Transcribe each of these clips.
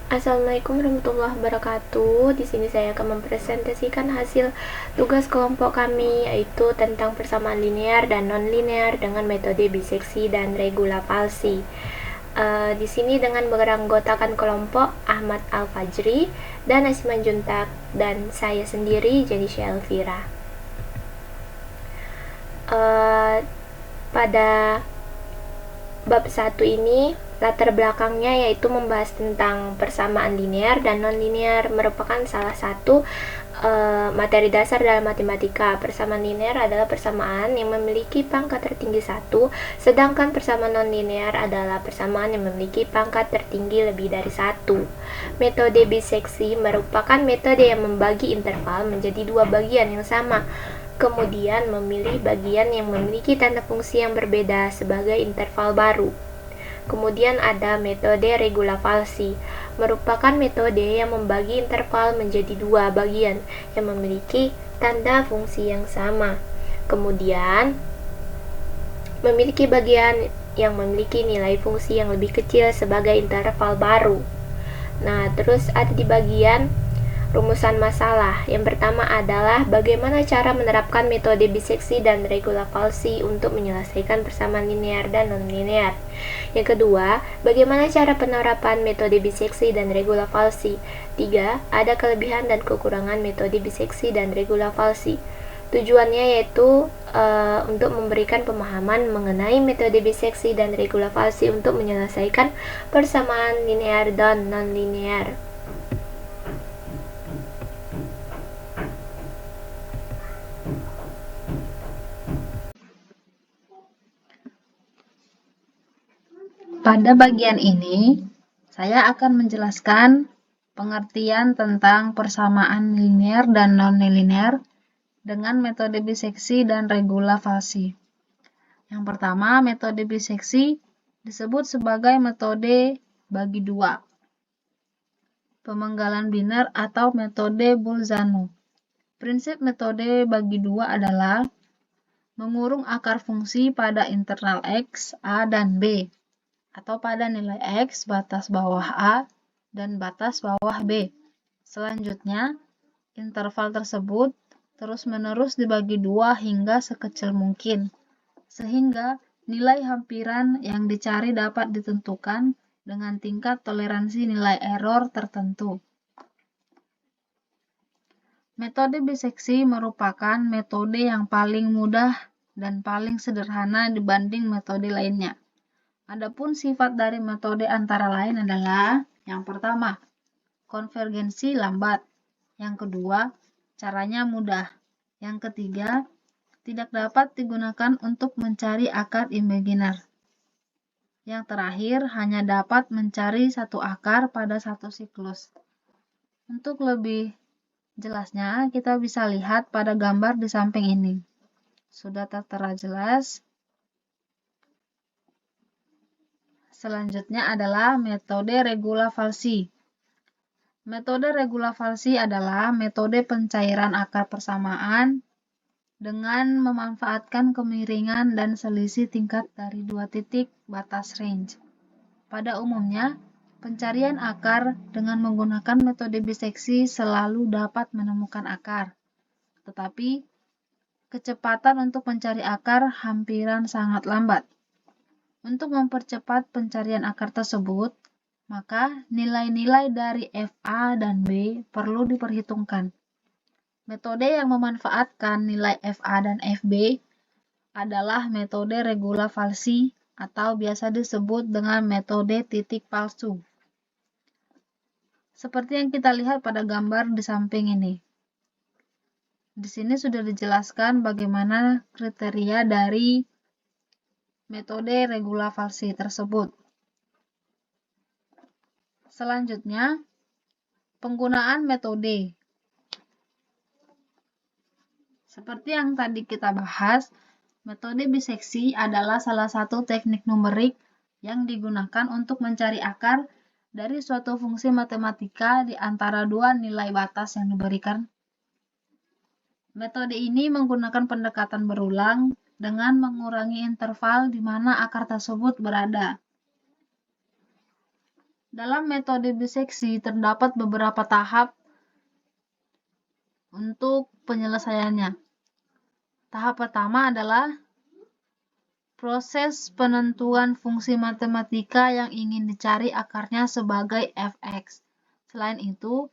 Assalamualaikum warahmatullahi wabarakatuh. Di sini saya akan mempresentasikan hasil tugas kelompok kami, yaitu tentang persamaan linear dan non-linear dengan metode biseksi dan regula palsi. Di sini dengan beranggotakan kelompok Ahmad Al-Fajri dan Asiman Juntak dan saya sendiri Janisha Elvira. Pada bab 1 ini latar belakangnya yaitu membahas tentang persamaan linear dan non-linear, merupakan salah satu materi dasar dalam matematika. Persamaan linear adalah persamaan yang memiliki pangkat tertinggi 1, sedangkan persamaan non-linear adalah persamaan yang memiliki pangkat tertinggi lebih dari 1. Metode biseksi merupakan metode yang membagi interval menjadi dua bagian yang sama, kemudian memilih bagian yang memiliki tanda fungsi yang berbeda sebagai interval baru. Kemudian ada metode regula falsi, merupakan metode yang membagi interval menjadi dua bagian yang memiliki tanda fungsi yang sama. Kemudian memiliki bagian yang memiliki nilai fungsi yang lebih kecil sebagai interval baru. Nah, terus ada di bagian rumusan masalah. Yang pertama adalah bagaimana cara menerapkan metode biseksi dan regula falsi untuk menyelesaikan persamaan linear dan non-linear. Yang kedua, bagaimana cara penerapan metode biseksi dan regula falsi. 3. Ada kelebihan dan kekurangan metode biseksi dan regula falsi. Tujuannya yaitu untuk memberikan pemahaman mengenai metode biseksi dan regula falsi untuk menyelesaikan persamaan linear dan non-linear. Pada bagian ini, saya akan menjelaskan pengertian tentang persamaan linear dan non-linear dengan metode biseksi dan regula falsi. Yang pertama, metode biseksi disebut sebagai metode bagi dua, pemenggalan biner atau metode Bolzano. Prinsip metode bagi dua adalah mengurung akar fungsi pada internal X, A, dan B, atau pada nilai X batas bawah A dan batas bawah B. Selanjutnya, interval tersebut terus-menerus dibagi dua hingga sekecil mungkin, sehingga nilai hampiran yang dicari dapat ditentukan dengan tingkat toleransi nilai error tertentu. Metode biseksi merupakan metode yang paling mudah dan paling sederhana dibanding metode lainnya. Adapun sifat dari metode antara lain adalah yang pertama, konvergensi lambat. Yang kedua, caranya mudah. Yang ketiga, tidak dapat digunakan untuk mencari akar imaginer. Yang terakhir, hanya dapat mencari satu akar pada satu siklus. Untuk lebih jelasnya, kita bisa lihat pada gambar di samping ini. Sudah tertera jelas. Selanjutnya adalah metode regula falsi. Metode regula falsi adalah metode pencairan akar persamaan dengan memanfaatkan kemiringan dan selisih tingkat dari dua titik batas range. Pada umumnya, pencarian akar dengan menggunakan metode biseksi selalu dapat menemukan akar, tetapi kecepatan untuk mencari akar hampiran sangat lambat. Untuk mempercepat pencarian akar tersebut, maka nilai-nilai dari FA dan B perlu diperhitungkan. Metode yang memanfaatkan nilai FA dan FB adalah metode regula falsi atau biasa disebut dengan metode titik palsu. Seperti yang kita lihat pada gambar di samping ini. Di sini sudah dijelaskan bagaimana kriteria dari metode regula falsi tersebut. Selanjutnya, penggunaan metode. Seperti yang tadi kita bahas, metode biseksi adalah salah satu teknik numerik yang digunakan untuk mencari akar dari suatu fungsi matematika di antara dua nilai batas yang diberikan. Metode ini menggunakan pendekatan berulang dengan mengurangi interval di mana akar tersebut berada. Dalam metode biseksi terdapat beberapa tahap untuk penyelesaiannya. Tahap pertama adalah proses penentuan fungsi matematika yang ingin dicari akarnya sebagai f(x). Selain itu,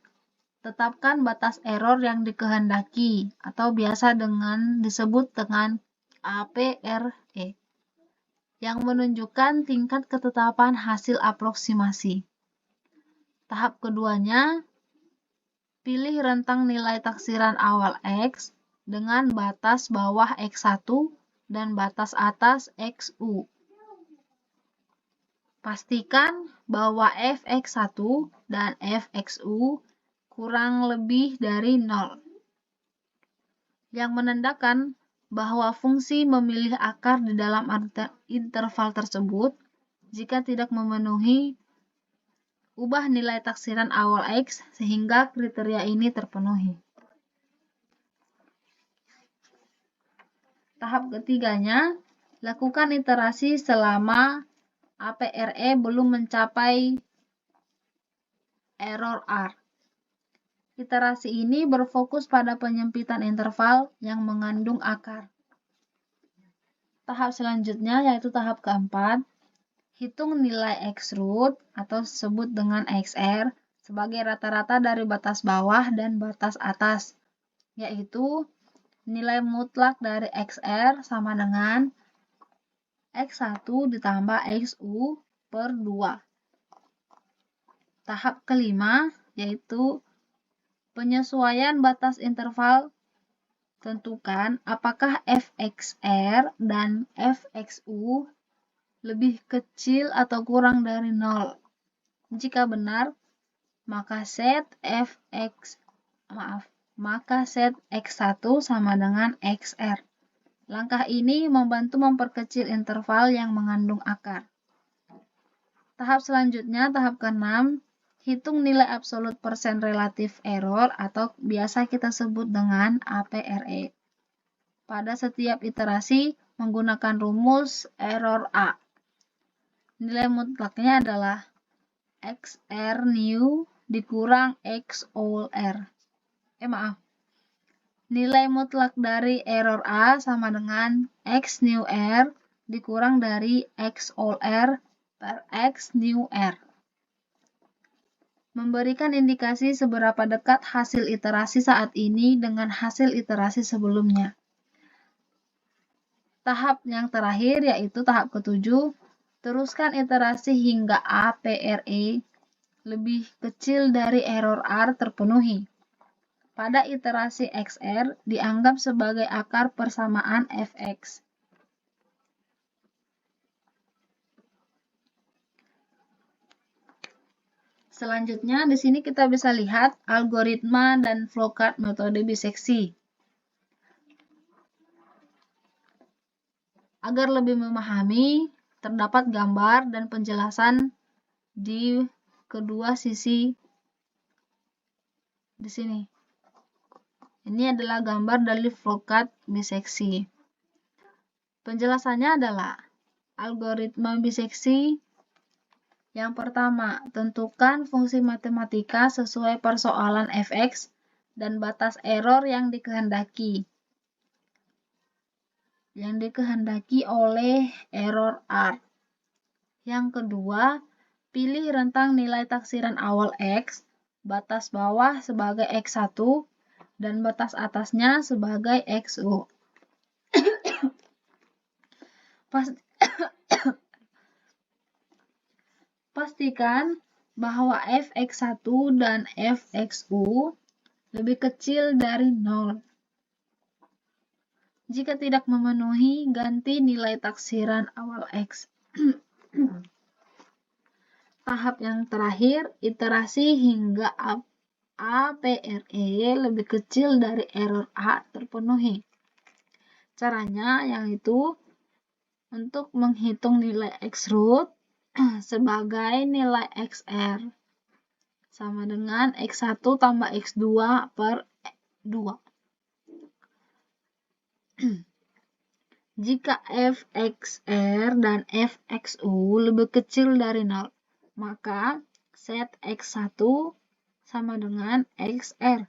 tetapkan batas error yang dikehendaki atau biasa disebut dengan APRE yang menunjukkan tingkat ketetapan hasil aproksimasi. Tahap keduanya, pilih rentang nilai taksiran awal X dengan batas bawah X1 dan batas atas XU. Pastikan bahwa fx1 dan fxu kurang lebih dari 0, yang menandakan bahwa fungsi memilih akar di dalam interval tersebut. Jika tidak memenuhi, ubah nilai taksiran awal X sehingga kriteria ini terpenuhi. Tahap ketiganya, lakukan iterasi selama APRE belum mencapai error R. Iterasi ini berfokus pada penyempitan interval yang mengandung akar. Tahap selanjutnya yaitu tahap keempat, hitung nilai X-root atau disebut dengan XR sebagai rata-rata dari batas bawah dan batas atas, yaitu nilai mutlak dari XR sama dengan X1 ditambah XU per 2. Tahap kelima yaitu penyesuaian batas interval. Tentukan apakah fxr dan fxu lebih kecil atau kurang dari 0. Jika benar, maka set x1 sama dengan xr. Langkah ini membantu memperkecil interval yang mengandung akar. Tahap selanjutnya, tahap ke-6, hitung nilai absolut persen relatif error atau biasa kita sebut dengan APRE. Pada setiap iterasi menggunakan rumus error A. Nilai mutlaknya adalah XR new dikurang X all R. Nilai mutlak dari error A sama dengan X new R dikurang dari X all R per X new R. Memberikan indikasi seberapa dekat hasil iterasi saat ini dengan hasil iterasi sebelumnya. Tahap yang terakhir yaitu tahap ke-7, teruskan iterasi hingga APRE lebih kecil dari error R terpenuhi. Pada iterasi XR dianggap sebagai akar persamaan fx. Selanjutnya, di sini kita bisa lihat algoritma dan flowchart metode biseksi. Agar lebih memahami, terdapat gambar dan penjelasan di kedua sisi di sini. Ini adalah gambar dari flowchart biseksi. Penjelasannya adalah algoritma biseksi. Yang pertama, tentukan fungsi matematika sesuai persoalan fx dan batas error yang dikehendaki oleh error R. Yang kedua, pilih rentang nilai taksiran awal X, batas bawah sebagai X1 dan batas atasnya sebagai XU. Pastikan bahwa fx1 dan fxu lebih kecil dari 0. Jika tidak memenuhi, ganti nilai taksiran awal X. Tahap yang terakhir, iterasi hingga APRE lebih kecil dari error A terpenuhi. Caranya yaitu untuk menghitung nilai X-root sebagai nilai XR sama dengan X1 tambah X2 per 2. Jika fxr dan fxu lebih kecil dari 0, maka set X1 sama dengan XR.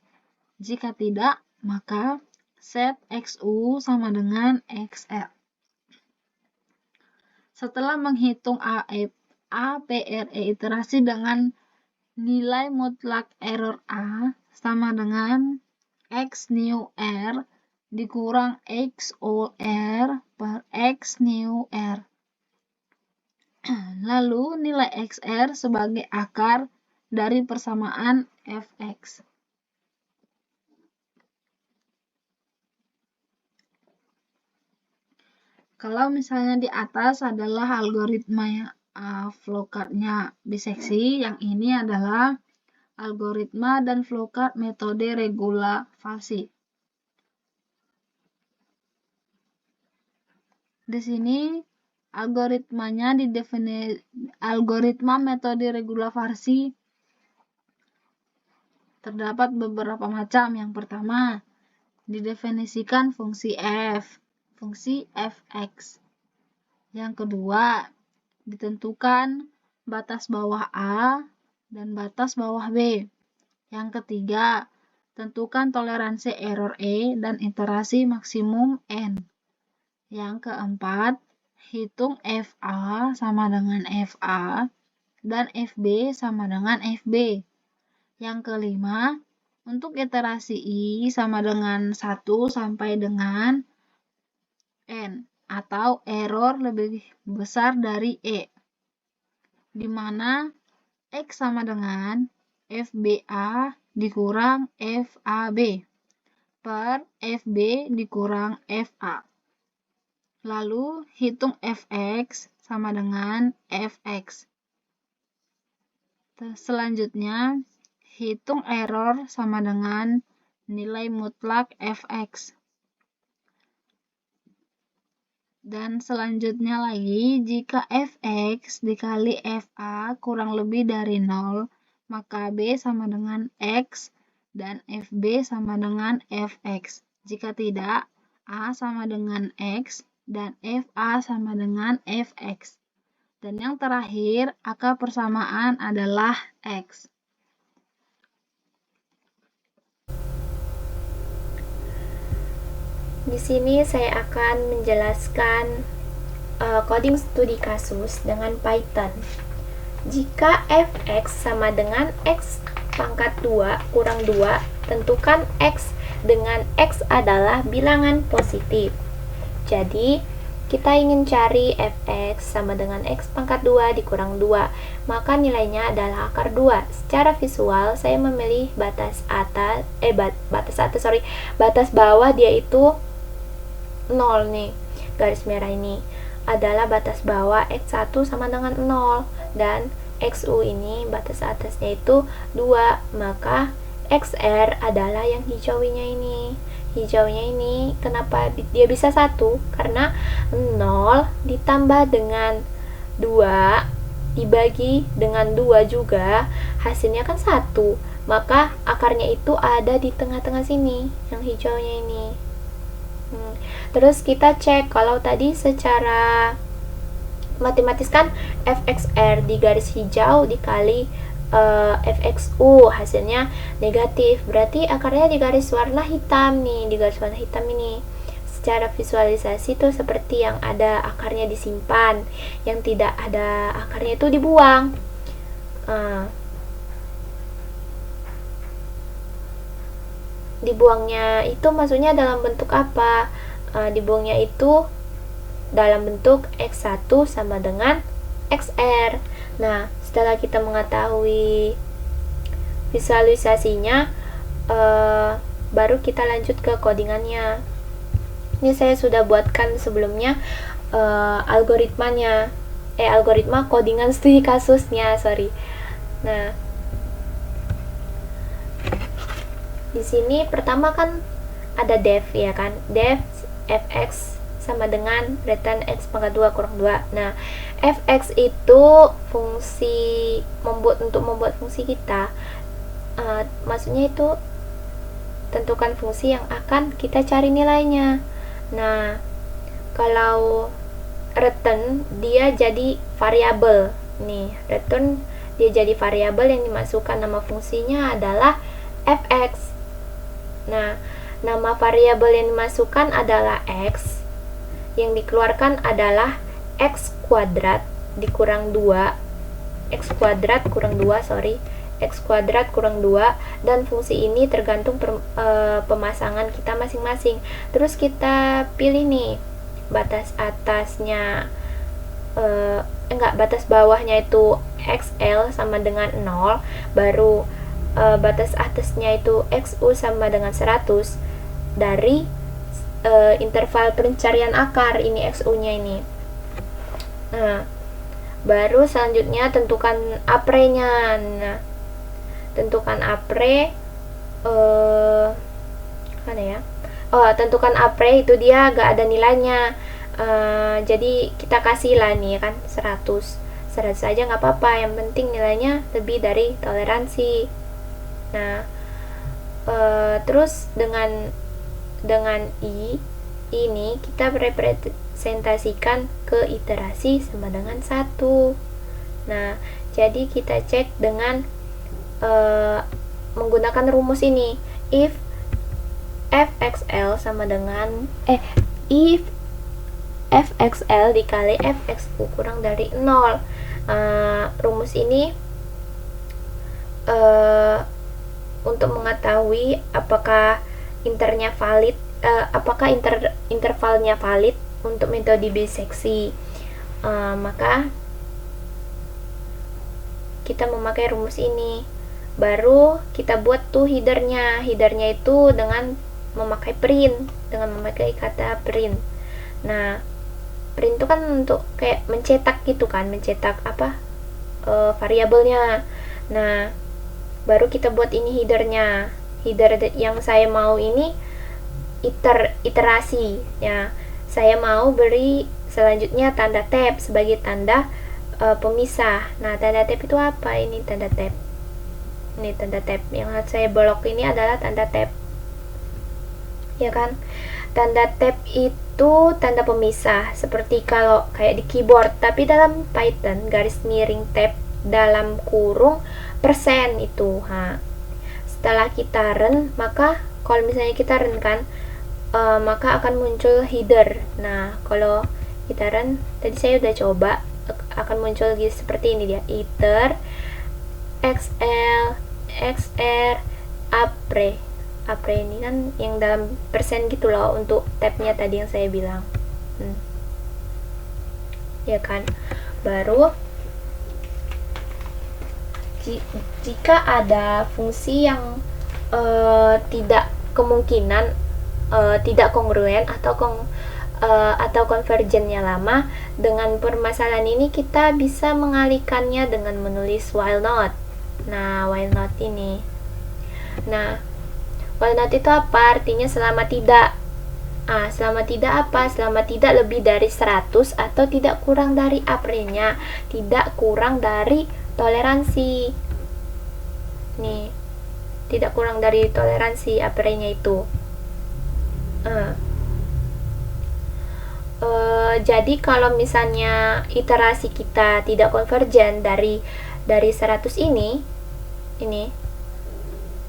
Jika tidak, maka set XU sama dengan XR. Setelah menghitung APRE iterasi dengan nilai mutlak error A sama dengan X new R dikurang X old R per X new R. Lalu nilai XR sebagai akar dari persamaan Fx. Kalau misalnya di atas adalah algoritma flowchart-nya biseksi, yang ini adalah algoritma dan flowchart metode regula falsi. Di sini algoritmanya algoritma metode regula falsi terdapat beberapa macam. Yang pertama, didefinisikan fungsi f, fungsi fx. Yang kedua, ditentukan batas bawah A dan batas bawah B. Yang ketiga, tentukan toleransi error E dan iterasi maksimum N. Yang keempat, hitung FA sama dengan FA dan FB sama dengan FB. Yang kelima, untuk iterasi I sama dengan 1 sampai dengan N atau error lebih besar dari E, di mana X sama dengan FBA dikurang FAB per FB dikurang FA. Lalu hitung Fx sama dengan Fx. Selanjutnya, hitung error sama dengan nilai mutlak Fx. Dan selanjutnya lagi, jika Fx dikali Fa kurang lebih dari 0, maka B sama dengan X dan Fb sama dengan Fx. Jika tidak, A sama dengan X dan Fa sama dengan Fx. Dan yang terakhir, akar persamaan adalah X. Di sini saya akan menjelaskan coding studi kasus dengan Python. Jika fx sama dengan x pangkat 2 kurang 2, tentukan x dengan x adalah bilangan positif. Jadi, kita ingin cari fx sama dengan x pangkat 2 dikurang 2, maka nilainya adalah akar 2. Secara visual, saya memilih batas bawah, dia itu 0 nih. Garis merah ini adalah batas bawah x1 sama dengan 0 dan xu ini batas atasnya itu 2, maka xr adalah yang hijaunya ini. Hijaunya ini kenapa dia bisa 1? Karena 0 ditambah dengan 2 dibagi dengan 2 juga hasilnya kan 1, maka akarnya itu ada di tengah-tengah sini, yang hijaunya ini. Terus kita cek kalau tadi secara matematis kan fxr di garis hijau dikali fxu hasilnya negatif, berarti akarnya di garis warna hitam nih, di garis warna hitam ini. Secara visualisasi tuh seperti yang ada akarnya disimpan, yang tidak ada akarnya itu dibuang. Dibuangnya itu maksudnya dalam bentuk apa? Dibuangnya itu dalam bentuk x1 sama dengan xr. Nah, setelah kita mengetahui visualisasinya, baru kita lanjut ke codingannya. Ini saya sudah buatkan sebelumnya algoritma codingan studi kasusnya, Nah, di sini pertama kan ada def ya kan, def fx sama dengan return x pangkat 2 kurang 2. Nah, fx itu fungsi untuk membuat fungsi kita, maksudnya itu tentukan fungsi yang akan kita cari nilainya. Nah, kalau return dia jadi variabel nih, return dia jadi variabel yang dimasukkan nama fungsinya adalah fx. Nah, nama variabel yang dimasukkan adalah x, yang dikeluarkan adalah x kuadrat dikurang 2, x kuadrat kurang 2, x kuadrat kurang 2, dan fungsi ini tergantung pemasangan kita masing-masing. Terus kita pilih nih batas atasnya, batas bawahnya itu xl sama dengan 0, baru batas atasnya itu xu sama dengan 100 dari interval pencarian akar ini, xu nya ini. Nah, baru selanjutnya tentukan apre-nya. Nah, tentukan apre mana ya? Tentukan apre itu dia gak ada nilainya. Jadi kita kasih lah nih kan 100 aja nggak apa-apa, yang penting nilainya lebih dari toleransi. Nah, terus dengan i ini kita representasikan ke iterasi sama dengan 1. Nah, jadi kita cek dengan menggunakan rumus ini. If fxl sama dengan if fxl dikali fxu kurang dari 0. Rumus ini untuk mengetahui apakah intervalnya valid untuk metode biseksi, maka kita memakai rumus ini. Baru kita buat tuh headernya itu dengan memakai print, dengan memakai kata print. Nah, print itu kan untuk kayak mencetak gitu kan, mencetak variabelnya. Nah, baru kita buat ini header yang saya mau ini iterasi ya. Saya mau beri selanjutnya tanda tab sebagai tanda pemisah. Nah, tanda tab itu apa? Ini tanda tab. Ini tanda tab yang saya blok ini adalah tanda tab, ya kan? Tanda tab itu tanda pemisah, seperti kalau kayak di keyboard, tapi dalam Python garis miring tab dalam kurung persen itu. Setelah kita run, maka kalau misalnya kita run kan, maka akan muncul header. Nah, kalau kita run, tadi saya udah coba, akan muncul seperti ini dia, iter xl xr apre ini kan yang dalam persen gitu loh untuk tabnya tadi yang saya bilang. Ya kan. Baru jika ada fungsi yang tidak kemungkinan tidak kongruen atau konvergennya lama, dengan permasalahan ini kita bisa mengalihkannya dengan menulis while not. Nah, while not ini. Nah, while not itu apa? Artinya selama tidak. Selama tidak apa? Selama tidak lebih dari 100 atau tidak kurang dari apre-nya, tidak kurang dari toleransi. Nih, tidak kurang dari toleransi apre-nya itu. Jadi kalau misalnya iterasi kita tidak konvergen dari 100 ini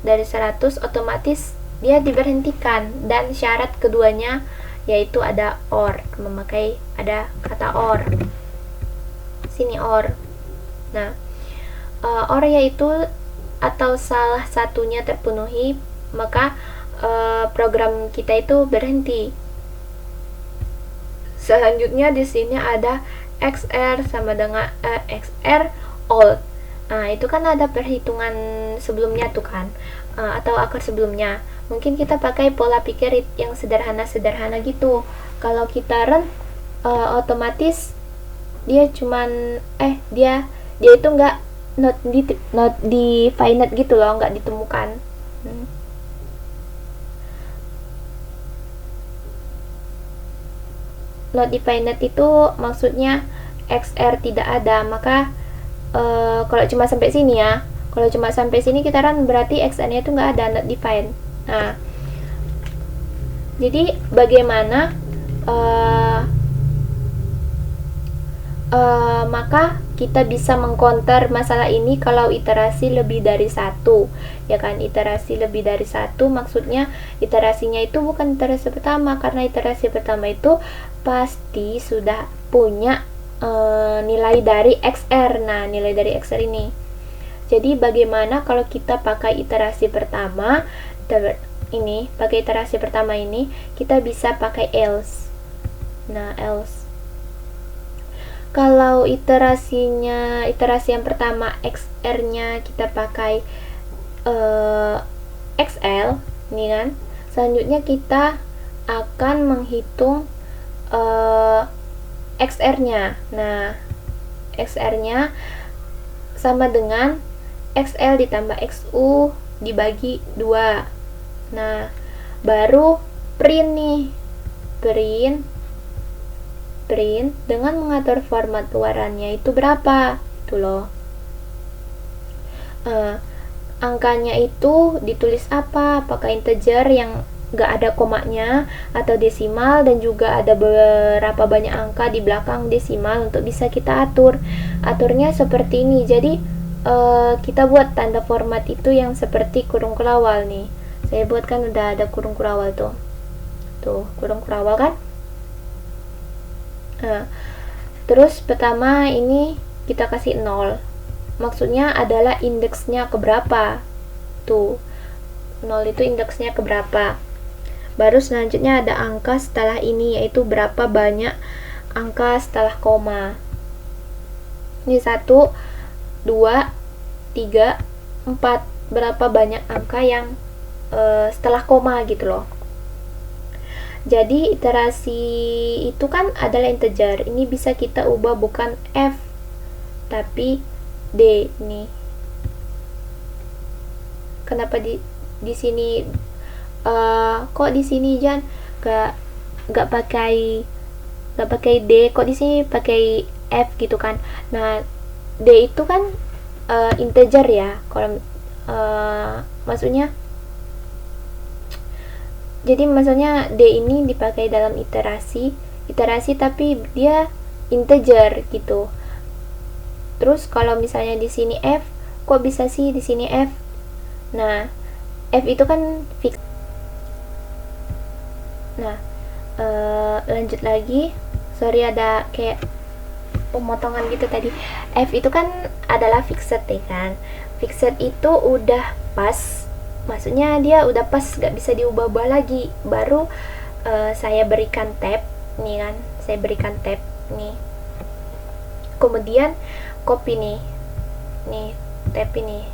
dari 100, otomatis dia diberhentikan, dan syarat keduanya yaitu ada or, memakai ada kata or. Sini or. Nah, or yaitu atau salah satunya terpenuhi, maka program kita itu berhenti. Selanjutnya di sini ada xr sama dengan xr old. Nah, itu kan ada perhitungan sebelumnya tuh kan, atau akar sebelumnya. Mungkin kita pakai pola pikir yang sederhana gitu. Kalau kita run, otomatis dia cuman dia itu nggak not defined gitu loh, nggak ditemukan. Not defined itu maksudnya xr tidak ada, maka kalau cuma sampai sini ya, kalau cuma sampai sini kita run, berarti xr-nya itu nggak ada, not defined. Nah, jadi bagaimana maka kita bisa mengcounter masalah ini kalau iterasi lebih dari satu, ya kan. Iterasi lebih dari satu maksudnya iterasinya itu bukan iterasi pertama, karena iterasi pertama itu pasti sudah punya nilai dari XR. Nah, nilai dari XR ini. Jadi bagaimana kalau kita pakai iterasi pertama ini, pakai iterasi pertama ini kita bisa pakai else. Nah, else kalau iterasi yang pertama XR-nya kita pakai XL nih kan, selanjutnya kita akan menghitung XR-nya. Nah, XR-nya sama dengan XL ditambah XU dibagi 2. Nah, baru print nih, print dengan mengatur format luarannya itu berapa itu loh. Angkanya itu ditulis apa, apakah integer yang gak ada komanya atau desimal, dan juga ada berapa banyak angka di belakang desimal untuk bisa kita aturnya seperti ini. Jadi kita buat tanda format itu yang seperti kurung kurawal nih. Saya buat kan udah ada kurung kurawal tuh kurung kurawal kan. Terus pertama ini kita kasih 0, maksudnya adalah indeksnya keberapa tuh, 0 itu indeksnya keberapa. Baru selanjutnya ada angka setelah ini, yaitu berapa banyak angka setelah koma. Ini 1, 2, 3, 4, berapa banyak angka yang setelah koma gitu loh. Jadi iterasi itu kan adalah integer. Ini bisa kita ubah bukan F tapi D nih. Kenapa di sini kok di sini Jan gak pakai D, kok di sini pakai F gitu kan. Nah, D itu kan integer ya. Kalau maksudnya D ini dipakai dalam iterasi tapi dia integer gitu. Terus kalau misalnya di sini F, kok bisa sih di sini F? Nah, F itu kan fix. Nah, lanjut lagi. Sorry ada kayak pemotongan gitu tadi. F itu kan adalah fixed ya kan. Fixed itu udah pas, maksudnya dia udah pas, gak bisa diubah-ubah lagi. Baru saya berikan tab nih kan, kemudian copy nih tab ini,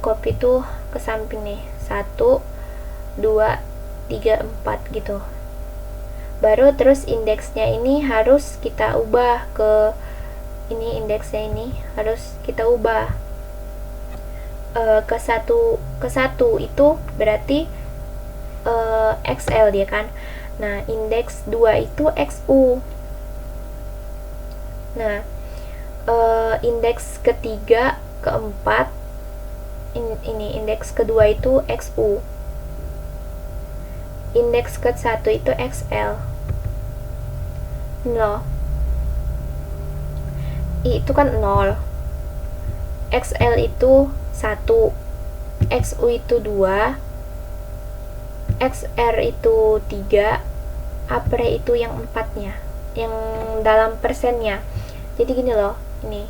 copy tuh ke samping nih, 1, 2, 3, 4 gitu. Baru terus indeksnya ini harus kita ubah ke ini, indeksnya ini harus kita ubah ke satu itu berarti XL dia kan. Nah, indeks 2 itu XU. Nah, indeks ketiga, keempat ini indeks kedua itu XU. Indeks ke-1 itu XL. No. Itu kan 0. XL itu 1, XU itu 2, XR itu 3, APRE itu yang 4-nya, yang dalam persennya. Jadi gini loh, ini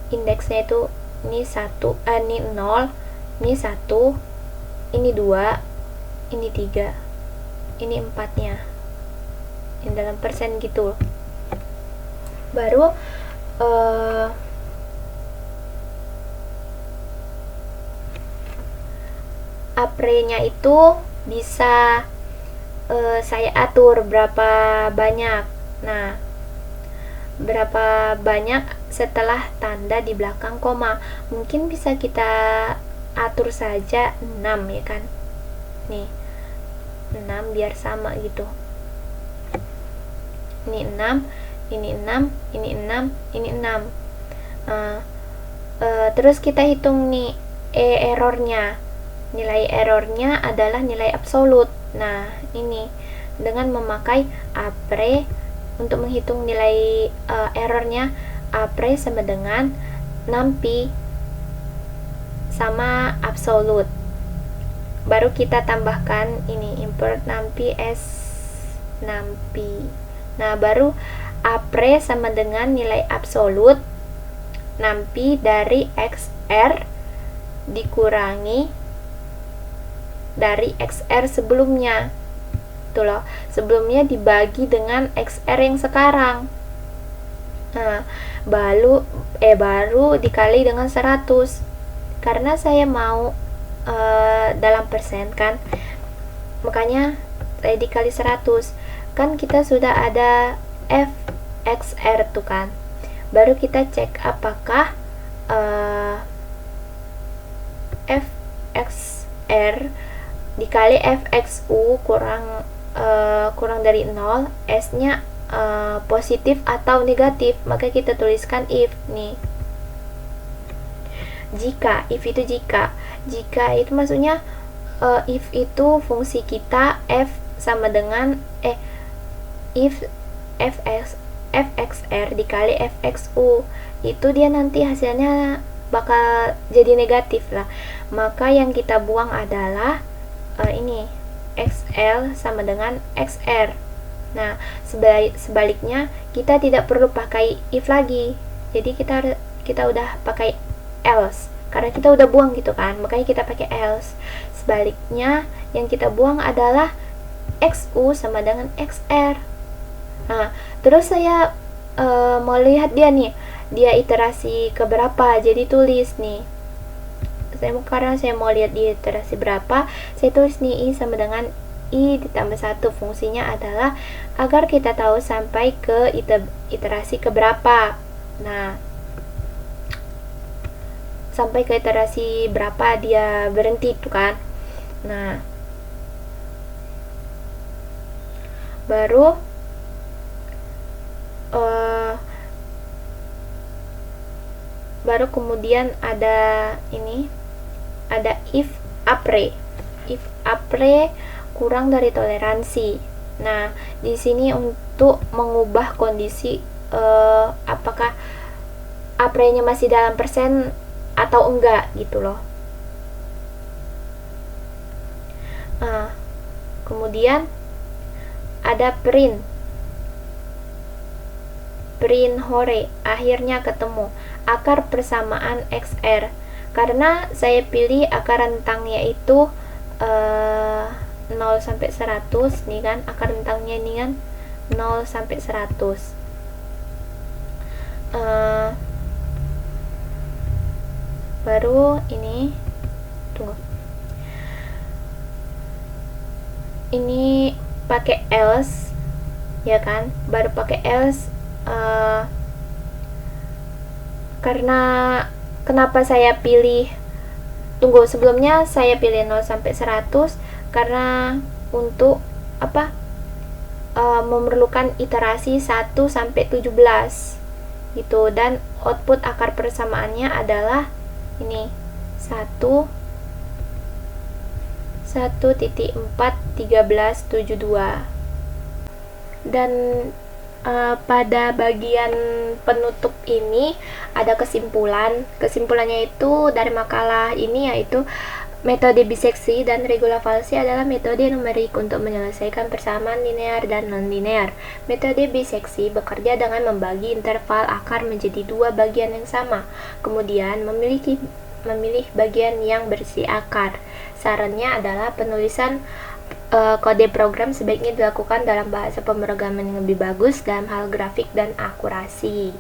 indeksnya itu ini 1, ini 0, ini 1, ini 2, ini 3, ini 4-nya, yang dalam persen gitu. Baru APRE-nya itu bisa saya atur berapa banyak. Nah, berapa banyak setelah tanda di belakang koma. Mungkin bisa kita atur saja 6 ya kan. Nih, 6 biar sama gitu. Ini 6, ini 6, ini 6, ini 6. Terus kita hitung nih errornya. Nilai errornya adalah nilai absolut. Nah, ini dengan memakai APRE untuk menghitung nilai errornya, apre sama dengan nampi sama absolut. Baru kita tambahkan ini import nampi s nampi. Nah, baru apre sama dengan nilai absolut nampi dari xr dikurangi dari xr sebelumnya. Tuh loh, sebelumnya dibagi dengan xr yang sekarang. Nah, baru dikali dengan 100. Karena saya mau dalam persen kan, makanya saya dikali 100. Kan kita sudah ada fxr tuh kan. Baru kita cek apakah fxr dikali fxu kurang dari 0, s nya positif atau negatif. Maka kita tuliskan if nih. Jika, if itu jika itu maksudnya if itu fungsi kita f sama dengan if fxr dikali fxu, itu dia nanti hasilnya bakal jadi negatif lah. Maka yang kita buang adalah ini xl sama dengan xr. Nah, sebaliknya kita tidak perlu pakai if lagi. Jadi kita udah pakai else karena kita udah buang gitu kan, makanya kita pakai else. Sebaliknya yang kita buang adalah xu sama dengan xr. Nah, terus saya mau lihat dia nih, dia iterasi keberapa, jadi tulis nih. Karena saya mau lihat di iterasi berapa, saya tulis nih i sama dengan i ditambah 1. Fungsinya adalah agar kita tahu sampai ke iterasi keberapa. Nah, sampai ke iterasi berapa dia berhenti tuh kan. Nah, baru kemudian ada if apre kurang dari toleransi. Nah, di sini untuk mengubah kondisi apakah apre-nya masih dalam persen atau enggak gitu loh. Kemudian ada print hore, akhirnya ketemu akar persamaan xr. Karena saya pilih akar rentangnya itu 0 sampai 100 nih kan, akar rentangnya ini kan 0 sampai 100. Baru ini ini pakai else ya kan, baru pakai else. Karena kenapa saya pilih sebelumnya saya pilih 0 sampai 100 karena untuk memerlukan iterasi 1 sampai 17 gitu, dan output akar persamaannya adalah ini 1.41372. Dan pada bagian penutup ini ada kesimpulannya itu dari makalah ini, yaitu metode biseksi dan regula falsi adalah metode numerik untuk menyelesaikan persamaan linear dan non-linear. Metode biseksi bekerja dengan membagi interval akar menjadi dua bagian yang sama, kemudian memilih bagian yang berisi akar. Sarannya adalah penulisan kode program sebaiknya dilakukan dalam bahasa pemrograman yang lebih bagus dalam hal grafik dan akurasi.